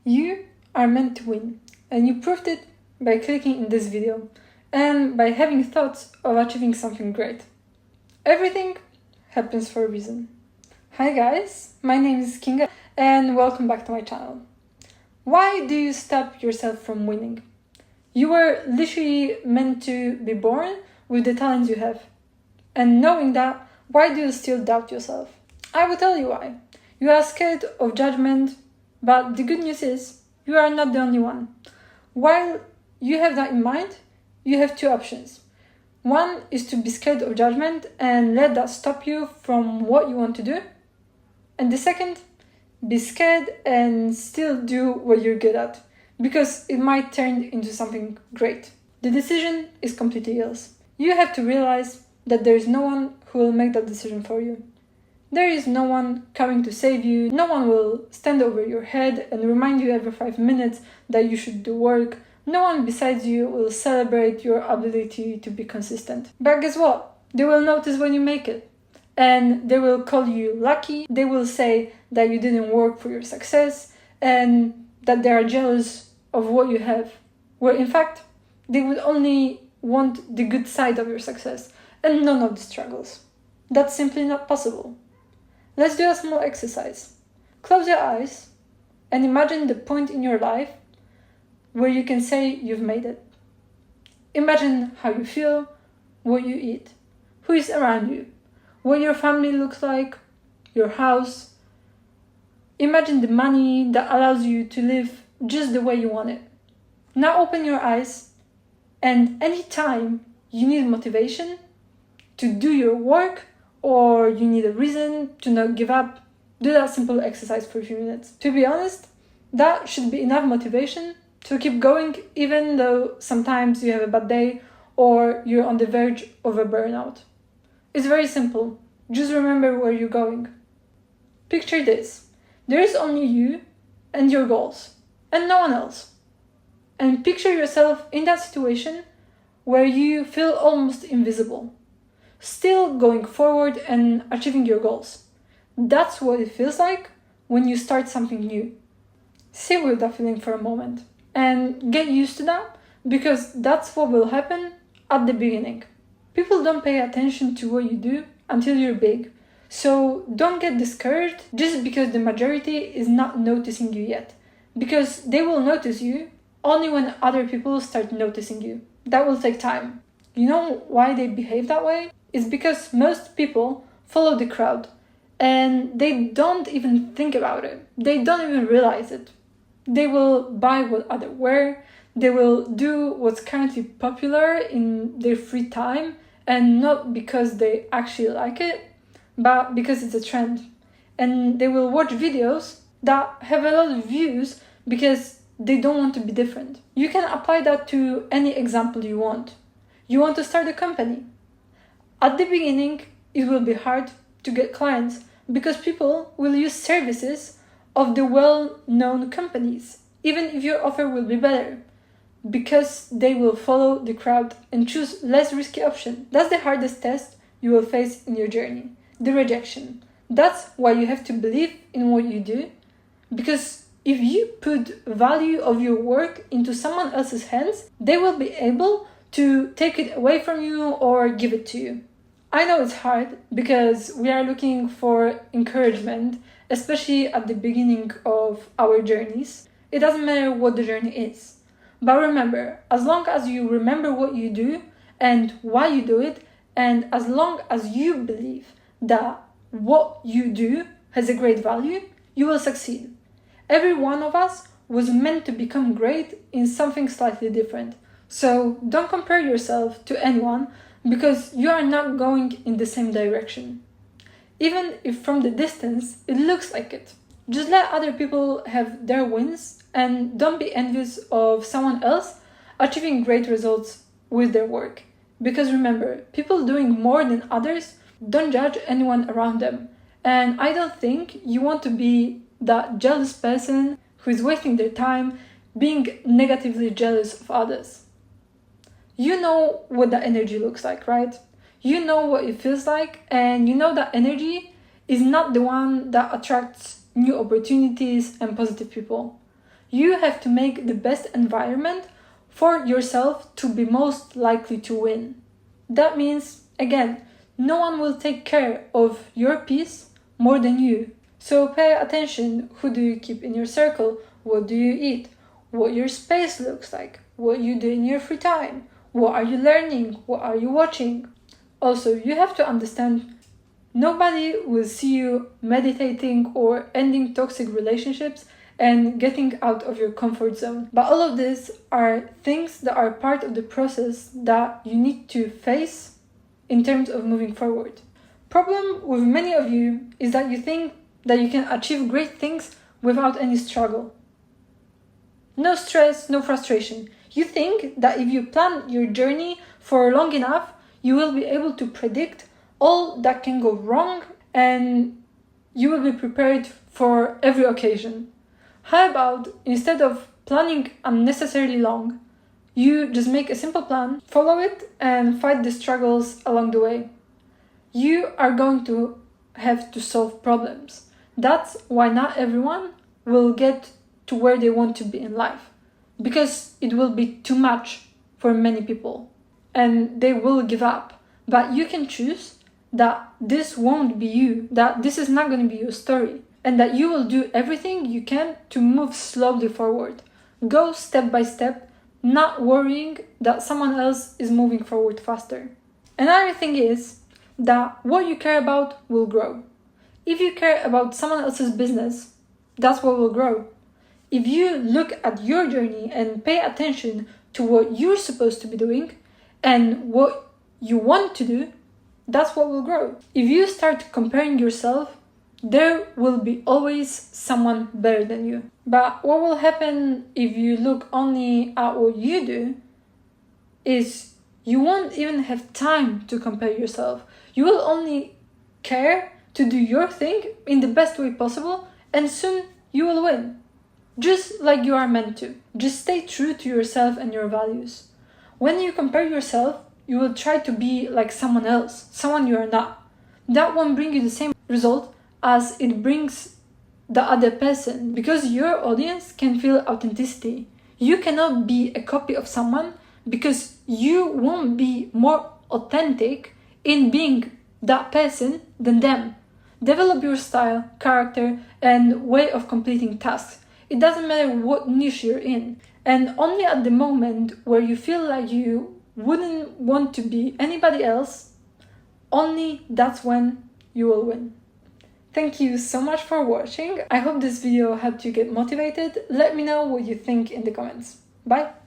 You are meant to win, and you proved it by clicking in this video and by having thoughts of achieving something great. Everything happens for a reason. Hi guys, my name is Kinga and welcome back to my channel. Why do you stop yourself from winning? You were literally meant to be born with the talents you have. And knowing that, why do you still doubt yourself? I will tell you why. You are scared of judgment, but the good news is, you are not the only one. While you have that in mind, you have two options. One is to be scared of judgment and let that stop you from what you want to do. And the second, be scared and still do what you're good at, because it might turn into something great. The decision is completely yours. You have to realize that there is no one who will make that decision for you. There is no one coming to save you. No one will stand over your head and remind you every 5 minutes that you should do work. No one besides you will celebrate your ability to be consistent. But guess what? They will notice when you make it. And they will call you lucky. They will say that you didn't work for your success and that they are jealous of what you have. Where in fact, they would only want the good side of your success and none of the struggles. That's simply not possible. Let's do a small exercise. Close your eyes and imagine the point in your life where you can say you've made it. Imagine how you feel, what you eat, who is around you, what your family looks like, your house. Imagine the money that allows you to live just the way you want it. Now open your eyes, and anytime you need motivation to do your work, or you need a reason to not give up, do that simple exercise for a few minutes. To be honest, that should be enough motivation to keep going even though sometimes you have a bad day or you're on the verge of a burnout. It's very simple. Just remember where you're going. Picture this. There is only you and your goals and no one else. And picture yourself in that situation where you feel almost invisible, still going forward and achieving your goals. That's what it feels like when you start something new. Sit with that feeling for a moment and get used to that, because that's what will happen at the beginning. People don't pay attention to what you do until you're big. So don't get discouraged just because the majority is not noticing you yet, because they will notice you only when other people start noticing you. That will take time. You know why they behave that way? It's because most people follow the crowd and they don't even think about it. They don't even realize it. They will buy what others wear. They will do what's currently popular in their free time, and not because they actually like it, but because it's a trend. And they will watch videos that have a lot of views because they don't want to be different. You can apply that to any example you want. You want to start a company. At the beginning, it will be hard to get clients because people will use services of the well-known companies, even if your offer will be better, because they will follow the crowd and choose less risky option. That's the hardest test you will face in your journey, the rejection. That's why you have to believe in what you do, because if you put value of your work into someone else's hands, they will be able to take it away from you or give it to you. I know it's hard because we are looking for encouragement, especially at the beginning of our journeys. It doesn't matter what the journey is. But remember, as long as you remember what you do and why you do it, and as long as you believe that what you do has a great value, you will succeed. Every one of us was meant to become great in something slightly different. So don't compare yourself to anyone, because you are not going in the same direction. Even if from the distance it looks like it. Just let other people have their wins and don't be envious of someone else achieving great results with their work. Because remember, people doing more than others don't judge anyone around them. And I don't think you want to be that jealous person who is wasting their time being negatively jealous of others. You know what that energy looks like, right? You know what it feels like, and you know that energy is not the one that attracts new opportunities and positive people. You have to make the best environment for yourself to be most likely to win. That means, again, no one will take care of your peace more than you. So pay attention. Who do you keep in your circle? What do you eat? What your space looks like? What you do in your free time? What are you learning? What are you watching? Also, you have to understand nobody will see you meditating or ending toxic relationships and getting out of your comfort zone. But all of these are things that are part of the process that you need to face in terms of moving forward. Problem with many of you is that you think that you can achieve great things without any struggle. No stress, no frustration. You think that if you plan your journey for long enough, you will be able to predict all that can go wrong and you will be prepared for every occasion. How about instead of planning unnecessarily long, you just make a simple plan, follow it, and fight the struggles along the way. You are going to have to solve problems. That's why not everyone will get to where they want to be in life, because it will be too much for many people and they will give up. But you can choose that this won't be you, that this is not going to be your story, and that you will do everything you can to move slowly forward. Go step by step, not worrying that someone else is moving forward faster. Another thing is that what you care about will grow. If you care about someone else's business, that's what will grow. If you look at your journey and pay attention to what you're supposed to be doing and what you want to do, that's what will grow. If you start comparing yourself, there will be always someone better than you. But what will happen if you look only at what you do is you won't even have time to compare yourself. You will only care to do your thing in the best way possible, and soon you will win. Just like you are meant to. Just stay true to yourself and your values. When you compare yourself, you will try to be like someone else, someone you are not. That won't bring you the same result as it brings the other person, because your audience can feel authenticity. You cannot be a copy of someone because you won't be more authentic in being that person than them. Develop your style, character, and way of completing tasks. It doesn't matter what niche you're in. And only at the moment where you feel like you wouldn't want to be anybody else, only that's when you will win. Thank you so much for watching. I hope this video helped you get motivated. Let me know what you think in the comments. Bye!